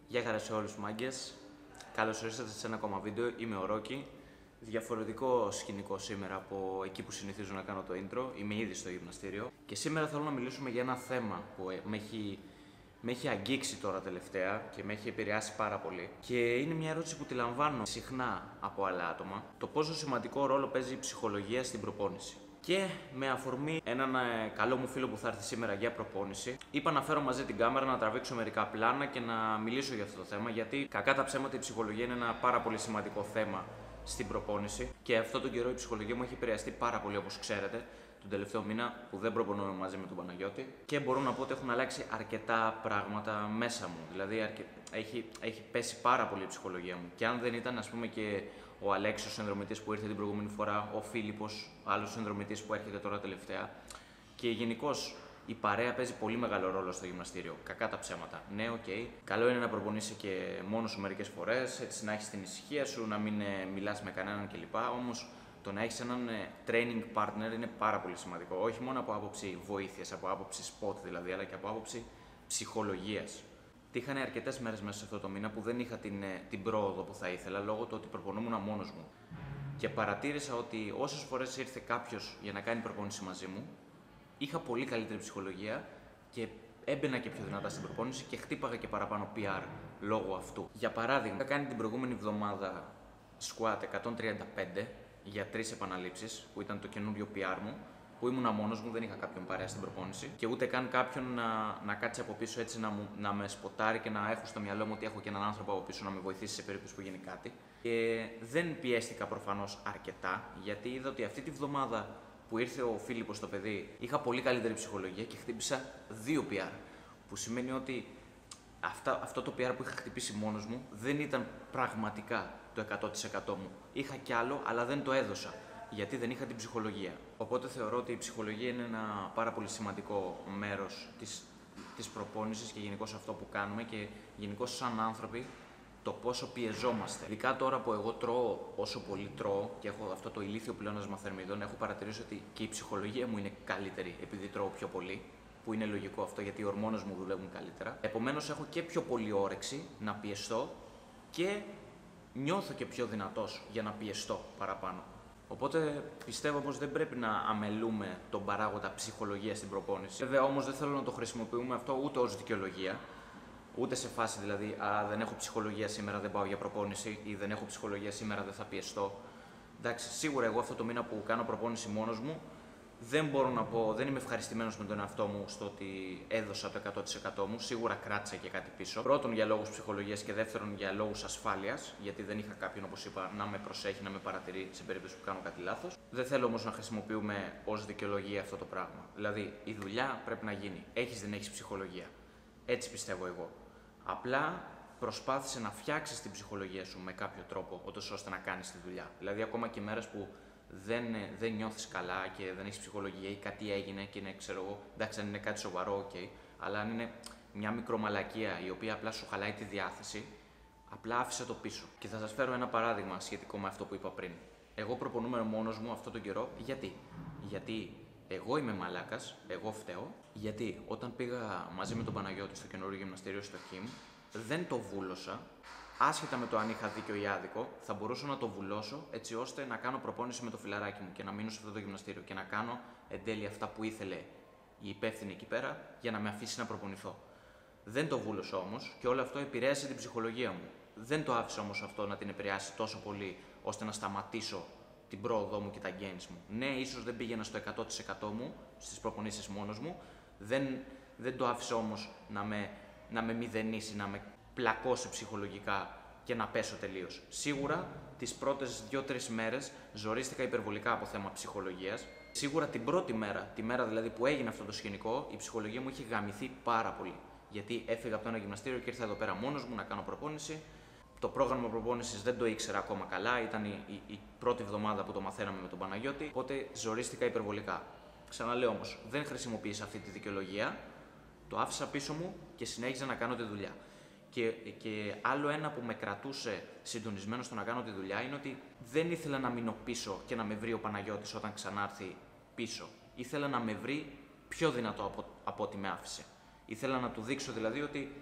Γεια χαρά σε όλους τους μάγκες. Καλώς ορίσατε σε ένα ακόμα βίντεο. Είμαι ο Ρόκι. Διαφορετικό σκηνικό σήμερα από εκεί που συνηθίζω να κάνω το intro. Είμαι ήδη στο γυμναστήριο. Και σήμερα θέλω να μιλήσουμε για ένα θέμα που με έχει αγγίξει τώρα τελευταία και με έχει επηρεάσει πάρα πολύ. Και είναι μια ερώτηση που τη λαμβάνω συχνά από άλλα άτομα. Το πόσο σημαντικό ρόλο παίζει η ψυχολογία στην προπόνηση. Και με αφορμή έναν καλό μου φίλο που θα έρθει σήμερα για προπόνηση, είπα να φέρω μαζί την κάμερα, να τραβήξω μερικά πλάνα και να μιλήσω για αυτό το θέμα. Γιατί κακά τα ψέματα η ψυχολογία είναι ένα πάρα πολύ σημαντικό θέμα στην προπόνηση. Και αυτόν τον καιρό η ψυχολογία μου έχει επηρεαστεί πάρα πολύ, όπως ξέρετε, τον τελευταίο μήνα που δεν προπονούμε μαζί με τον Παναγιώτη. Και μπορώ να πω ότι έχουν αλλάξει αρκετά πράγματα μέσα μου. Δηλαδή έχει πέσει πάρα πολύ η ψυχολογία μου. Και αν δεν ήταν, ας πούμε, και ο Αλέξης, ο συνδρομητής που ήρθε την προηγούμενη φορά, ο Φίλιππος, άλλος συνδρομητής που έρχεται τώρα τελευταία. Και γενικώς η παρέα παίζει πολύ μεγάλο ρόλο στο γυμναστήριο. Κακά τα ψέματα. Ναι, οκ. Καλό είναι να προπονείσαι και μόνος σου μερικές φορές, έτσι να έχεις την ησυχία σου, να μην μιλάς με κανέναν κλπ. Όμως το να έχεις έναν training partner είναι πάρα πολύ σημαντικό. Όχι μόνο από άποψη βοήθειας, από άποψη spot δηλαδή, αλλά και από άποψη ψυχολογίας. Τύχανε αρκετές μέρες μέσα σε αυτό το μήνα που δεν είχα την πρόοδο που θα ήθελα λόγω του ότι προπονούμουν μόνος μου. Και παρατήρησα ότι όσες φορές ήρθε κάποιος για να κάνει προπόνηση μαζί μου, είχα πολύ καλύτερη ψυχολογία και έμπαινα και πιο δυνατά στην προπόνηση και χτύπαγα και παραπάνω PR λόγω αυτού. Για παράδειγμα, είχα κάνει την προηγούμενη εβδομάδα squat 135 για 3 επαναλήψεις, που ήταν το καινούριο PR μου, που ήμουνα μόνος μου, δεν είχα κάποιον παρέα στην προπόνηση και ούτε καν κάποιον να κάτσει από πίσω έτσι να με σποτάρει και να έχω στο μυαλό μου ότι έχω και έναν άνθρωπο από πίσω να με βοηθήσει σε περίπτωση που γίνει κάτι. Και δεν πιέστηκα προφανώς αρκετά, γιατί είδα ότι αυτή τη βδομάδα που ήρθε ο Φίλιππος το παιδί, είχα πολύ καλύτερη ψυχολογία και χτύπησα 2 PR. Που σημαίνει ότι αυτό το PR που είχα χτυπήσει μόνος μου δεν ήταν πραγματικά το 100% μου. Είχα κι άλλο, αλλά δεν το έδωσα, γιατί δεν είχα την ψυχολογία. Οπότε θεωρώ ότι η ψυχολογία είναι ένα πάρα πολύ σημαντικό μέρος της προπόνησης και γενικώς αυτό που κάνουμε και γενικώς σαν άνθρωποι το πόσο πιεζόμαστε. Ειδικά τώρα που εγώ τρώω όσο πολύ τρώω και έχω αυτό το ηλίθιο πλεόνασμα θερμιδών, έχω παρατηρήσει ότι και η ψυχολογία μου είναι καλύτερη επειδή τρώω πιο πολύ. Που είναι λογικό αυτό γιατί οι ορμόνες μου δουλεύουν καλύτερα. Επομένως, έχω και πιο πολύ όρεξη να πιεστώ και νιώθω και πιο δυνατός για να πιεστώ παραπάνω. Οπότε πιστεύω πως δεν πρέπει να αμελούμε τον παράγοντα ψυχολογία στην προπόνηση. Βέβαια, όμως δεν θέλω να το χρησιμοποιούμε αυτό ούτε ως δικαιολογία, ούτε σε φάση δηλαδή δεν έχω ψυχολογία σήμερα, δεν πάω για προπόνηση ή δεν έχω ψυχολογία σήμερα, δεν θα πιεστώ. Εντάξει, σίγουρα εγώ αυτό το μήνα που κάνω προπόνηση μόνος μου, δεν μπορώ να πω, δεν είμαι ευχαριστημένος με τον εαυτό μου στο ότι έδωσα το 100% μου. Σίγουρα κράτησα και κάτι πίσω. Πρώτον για λόγους ψυχολογίας και δεύτερον για λόγους ασφάλειας, γιατί δεν είχα κάποιον, όπως είπα, να με προσέχει, να με παρατηρεί σε περίπτωση που κάνω κάτι λάθος. Δεν θέλω όμως να χρησιμοποιούμε ως δικαιολογία αυτό το πράγμα. Δηλαδή η δουλειά πρέπει να γίνει. Έχεις δεν έχεις ψυχολογία. Έτσι πιστεύω εγώ. Απλά προσπάθησε να φτιάξεις την ψυχολογία σου με κάποιο τρόπο, ώστε να κάνεις τη δουλειά. Δηλαδή ακόμα και μέρες που δεν νιώθεις καλά και δεν έχεις ψυχολογία ή κάτι έγινε και είναι, ξέρω εγώ, εντάξει, αν είναι κάτι σοβαρό, ok, αλλά αν είναι μια μικρομαλακία η οποία απλά σου χαλάει τη διάθεση, απλά άφησε το πίσω. Και θα σας φέρω ένα παράδειγμα σχετικό με αυτό που είπα πριν. Εγώ προπονούμαι μόνος μου αυτόν τον καιρό. Γιατί εγώ είμαι μαλάκας, εγώ φταίω. Γιατί όταν πήγα μαζί με τον Παναγιώτη στο καινούριο γυμναστήριο στο Χιμ, δεν το βούλωσα. Άσχετα με το αν είχα δίκιο ή άδικο, θα μπορούσα να το βουλώσω έτσι ώστε να κάνω προπόνηση με το φιλαράκι μου και να μείνω σε αυτό το γυμναστήριο και να κάνω εν τέλει αυτά που ήθελε η υπεύθυνη εκεί πέρα για να με αφήσει να προπονηθώ. Δεν το βούλωσα όμως και όλο αυτό επηρέασε την ψυχολογία μου. Δεν το άφησα όμως αυτό να την επηρεάσει τόσο πολύ ώστε να σταματήσω την πρόοδό μου και τα gains μου. Ναι, ίσως δεν πήγαινα στο 100% μου στις προπονήσεις μόνος μου, δεν το άφησα όμως να με μηδενίσει, να με πλακώσει ψυχολογικά και να πέσω τελείως. Σίγουρα τις πρώτες 2-3 μέρες ζορίστηκα υπερβολικά από θέμα ψυχολογίας. Σίγουρα την πρώτη μέρα, τη μέρα δηλαδή που έγινε αυτό το σκηνικό, η ψυχολογία μου είχε γαμηθεί πάρα πολύ. Γιατί έφυγα από το ένα γυμναστήριο και ήρθα εδώ πέρα μόνος μου να κάνω προπόνηση. Το πρόγραμμα προπόνησης δεν το ήξερα ακόμα καλά, ήταν η πρώτη εβδομάδα που το μαθαίναμε με τον Παναγιώτη, οπότε ζορίστηκα υπερβολικά. Ξαναλέω όμως, δεν χρησιμοποίησα αυτή τη δικαιολογία, το άφησα πίσω μου και συνέχιζα να κάνω τη δουλειά. Και άλλο ένα που με κρατούσε συντονισμένο στο να κάνω τη δουλειά είναι ότι δεν ήθελα να μείνω πίσω και να με βρει ο Παναγιώτης όταν ξανάρθει πίσω. Ήθελα να με βρει πιο δυνατό από ό,τι με άφησε. Ήθελα να του δείξω δηλαδή ότι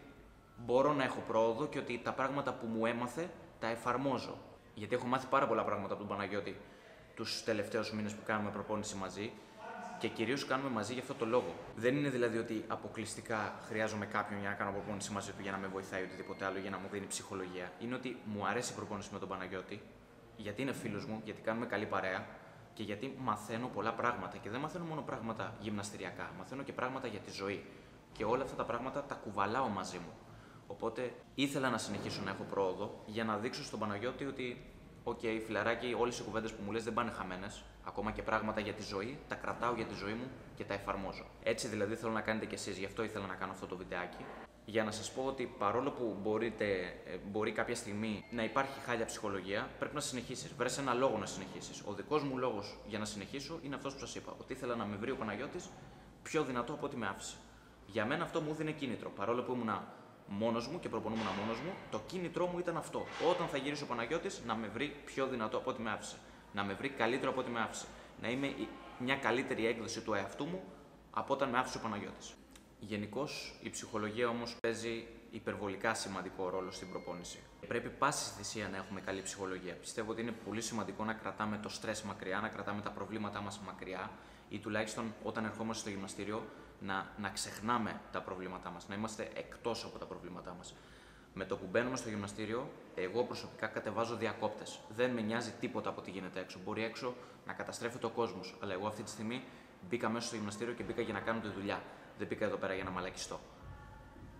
μπορώ να έχω πρόοδο και ότι τα πράγματα που μου έμαθε τα εφαρμόζω. Γιατί έχω μάθει πάρα πολλά πράγματα από τον Παναγιώτη τους τελευταίους μήνες που κάνουμε προπόνηση μαζί και κυρίως κάνουμε μαζί για αυτό το λόγο. Δεν είναι δηλαδή ότι αποκλειστικά χρειάζομαι κάποιον για να κάνω προπόνηση μαζί του για να με βοηθάει ή οτιδήποτε άλλο, για να μου δίνει ψυχολογία. Είναι ότι μου αρέσει η προπόνηση με τον Παναγιώτη, γιατί είναι φίλος μου, γιατί κάνουμε καλή παρέα και γιατί μαθαίνω πολλά πράγματα. Και δεν μαθαίνω μόνο πράγματα γυμναστηριακά, μαθαίνω και πράγματα για τη ζωή. Και όλα αυτά τα πράγματα τα κουβαλάω μαζί μου. Οπότε ήθελα να συνεχίσω να έχω πρόοδο για να δείξω στον Παναγιώτη ότι, οκ, φιλαράκι, όλες οι κουβέντες που μου λες δεν πάνε χαμένες. Ακόμα και πράγματα για τη ζωή, τα κρατάω για τη ζωή μου και τα εφαρμόζω. Έτσι δηλαδή θέλω να κάνετε κι εσείς, γι' αυτό ήθελα να κάνω αυτό το βιντεάκι. Για να σας πω ότι παρόλο που μπορεί κάποια στιγμή να υπάρχει χάλια ψυχολογία, πρέπει να συνεχίσεις. Βρες ένα λόγο να συνεχίσεις. Ο δικός μου λόγος για να συνεχίσω είναι αυτός που σας είπα. Ότι ήθελα να με βρει ο Παναγιώτης πιο δυνατό από ό,τι με άφησε. Για μένα αυτό μου έδινε κίνητρο. Παρόλο που ήμουν μόνος μου και προπονούμουν μόνος μου, το κίνητρό μου ήταν αυτό. Όταν θα γυρίσει ο Παναγιώτης, να με βρει πιο δυνατό από ό,τι με άφησε. Να με βρει καλύτερο από ό,τι με άφησε. Να είμαι μια καλύτερη έκδοση του εαυτού μου από όταν με άφησε ο Παναγιώτης. Γενικώς η ψυχολογία όμως παίζει υπερβολικά σημαντικό ρόλο στην προπόνηση. Πρέπει πάση θυσία να έχουμε καλή ψυχολογία. Πιστεύω ότι είναι πολύ σημαντικό να κρατάμε το στρες μακριά, να κρατάμε τα προβλήματά μας μακριά ή τουλάχιστον όταν ερχόμαστε στο γυμναστήριο να ξεχνάμε τα προβλήματά μας, να είμαστε εκτός από τα προβλήματά μας. Με το που μπαίνουμε στο γυμναστήριο, εγώ προσωπικά κατεβάζω διακόπτες. Δεν με νοιάζει τίποτα από τι γίνεται έξω. Μπορεί έξω να καταστρέφεται ο κόσμος, αλλά εγώ αυτή τη στιγμή μπήκα μέσα στο γυμναστήριο και μπήκα για να κάνω τη δουλειά. Δεν μπήκα εδώ πέρα για να μαλακιστώ.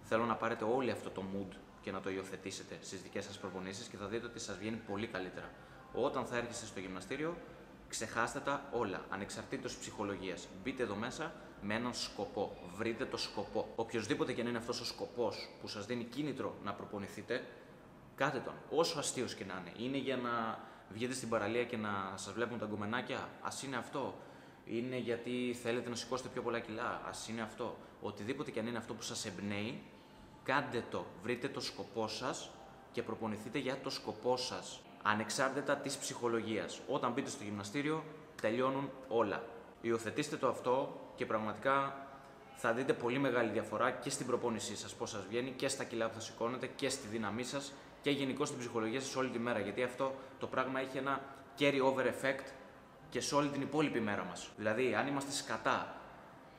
Θέλω να πάρετε όλοι αυτό το mood και να το υιοθετήσετε στις δικές σας προπονήσεις και θα δείτε ότι σας βγαίνει πολύ καλύτερα. Όταν θα έρχεστε στο γυμναστήριο, ξεχάστε τα όλα, ανεξαρτήτως ψυχολογίας. Μπείτε εδώ μέσα με έναν σκοπό. Βρείτε το σκοπό. Οποιοδήποτε και να είναι αυτός ο σκοπός που σας δίνει κίνητρο να προπονηθείτε, κάντε τον. Όσο αστείος και να είναι. Είναι για να βγείτε στην παραλία και να σας βλέπουν τα γκομενάκια. Ας είναι αυτό. Είναι γιατί θέλετε να σηκώσετε πιο πολλά κιλά. Ας είναι αυτό. Οτιδήποτε και αν είναι αυτό που σας εμπνέει, κάντε το. Βρείτε το σκοπό σας και προπονηθείτε για το σκοπό σας. Ανεξάρτητα της ψυχολογίας. Όταν μπείτε στο γυμναστήριο, τελειώνουν όλα. Υιοθετήστε το αυτό και πραγματικά θα δείτε πολύ μεγάλη διαφορά και στην προπόνησή σας, πώς σας βγαίνει, και στα κιλά που θα σηκώνετε και στη δύναμή σας και γενικώς στην ψυχολογία σας όλη τη μέρα. Γιατί αυτό το πράγμα έχει ένα carry over effect και σε όλη την υπόλοιπη μέρα μας. Δηλαδή, αν είμαστε σκατά,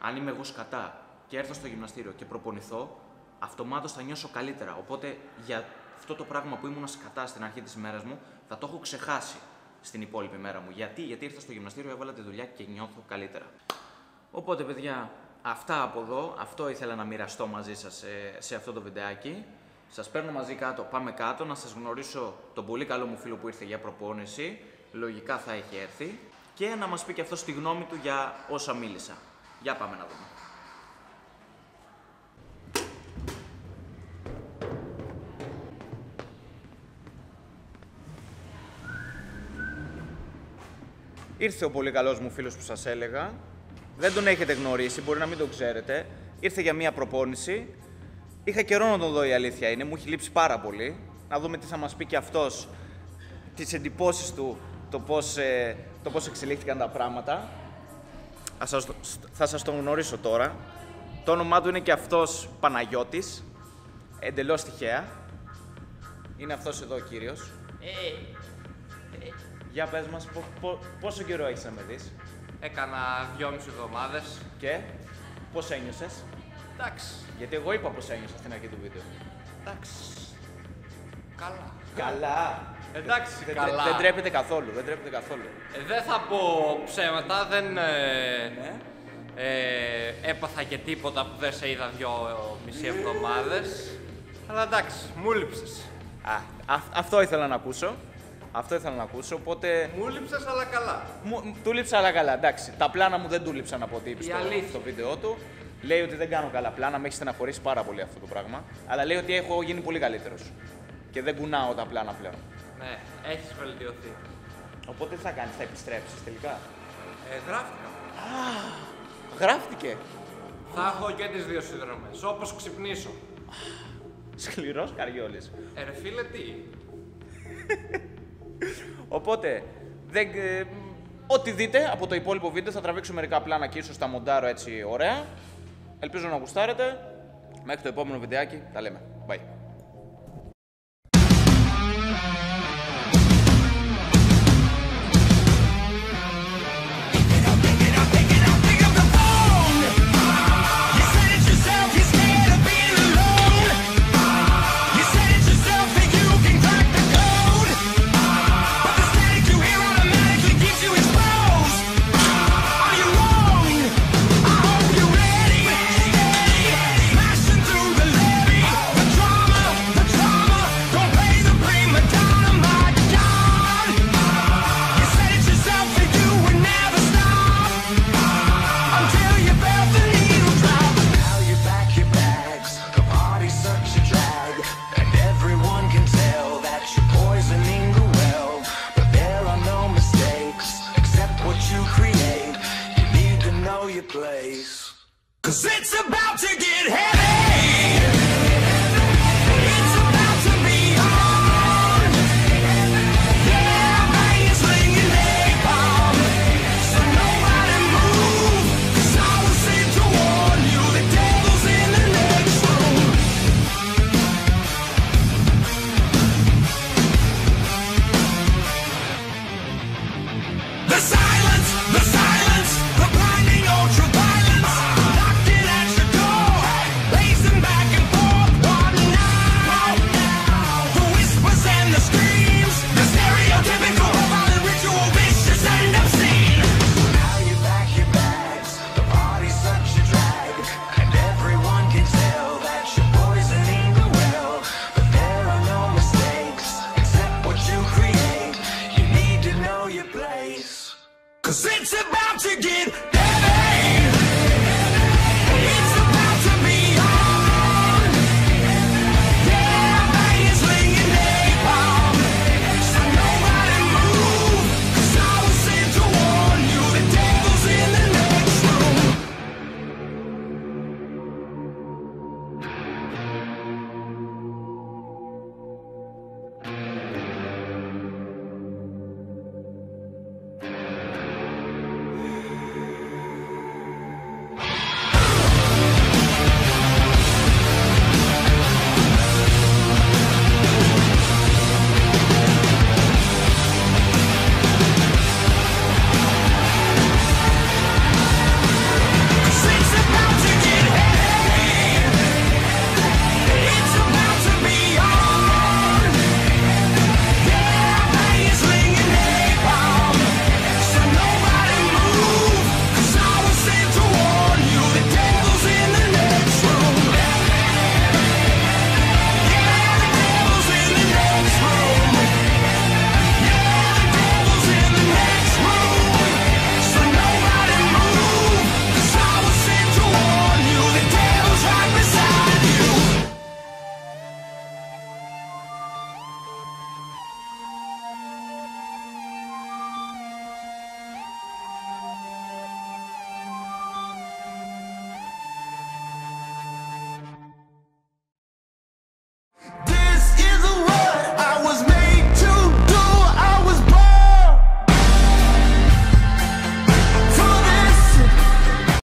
αν είμαι εγώ σκατά και έρθω στο γυμναστήριο και προπονηθώ, αυτομάτως θα νιώσω καλύτερα. Οπότε για αυτό το πράγμα που ήμουν σκατά στην αρχή της ημέρας μου, θα το έχω ξεχάσει στην υπόλοιπη μέρα μου. Γιατί ήρθα στο γυμναστήριο, έβαλα τη δουλειά και νιώθω καλύτερα. Οπότε, παιδιά, αυτά από εδώ. Αυτό ήθελα να μοιραστώ μαζί σας σε αυτό το βιντεάκι. Σας παίρνω μαζί κάτω, πάμε κάτω, να σας γνωρίσω τον πολύ καλό μου φίλο που ήρθε για προπόνηση. Λογικά θα έχει έρθει. Και να μας πει και αυτό τη γνώμη του για όσα μίλησα. Για πάμε να δούμε. Ήρθε ο πολύ καλός μου φίλος που σας έλεγα. Δεν τον έχετε γνωρίσει, μπορεί να μην τον ξέρετε. Ήρθε για μία προπόνηση. Είχα καιρό να τον δω, η αλήθεια είναι. Μου έχει λείψει πάρα πολύ. Να δούμε τι θα μας πει και αυτός, τις εντυπώσεις του, το πώς εξελίχθηκαν τα πράγματα. Θα σας τον γνωρίσω τώρα. Το όνομά του είναι και αυτός Παναγιώτης. Εντελώς τυχαία. Είναι αυτός εδώ ο κύριος. Για πες μας, πόσο καιρό έχεις να με δεις? Έκανα 2,5 εβδομάδες. Και πώς ένιωσες? Εντάξει. Γιατί εγώ είπα πώς ένιωσα στην αρχή του βίντεο. Εντάξει. Καλά. Καλά. Εντάξει, καλά. Δεν τρέπεται καθόλου, Δεν θα πω ψέματα, δεν Ναι. έπαθα και τίποτα που δεν σε είδα 2,5 εβδομάδες. Αλλά εντάξει, μου λείψες. Αυτό ήθελα να ακούσω. Οπότε. Μου λείψες, αλλά καλά. Του λείψα, αλλά καλά. Εντάξει. Τα πλάνα μου δεν του λείψαν από ό,τι είπε στο βίντεο του. Λέει ότι δεν κάνω καλά πλάνα, με έχει στεναχωρήσει πάρα πολύ αυτό το πράγμα. Αλλά λέει ότι έχω γίνει πολύ καλύτερος. Και δεν κουνάω τα πλάνα πλέον. Ναι, έχεις βελτιωθεί. Οπότε τι θα κάνεις, θα επιστρέψεις τελικά? Γράφτηκα. Γράφτηκε. Θα έχω και τις δύο συνδρομές, όπως ξυπνήσω. Σκληρός καριόλης. Ρε φίλε, τι. Οπότε, ό,τι δείτε από το υπόλοιπο βίντεο θα τραβήξω μερικά πλάνα και ίσως τα μοντάρω έτσι ωραία. Ελπίζω να γουστάρετε. Μέχρι το επόμενο βιντεάκι, τα λέμε. Bye. place. 'Cause it's about to get heavy.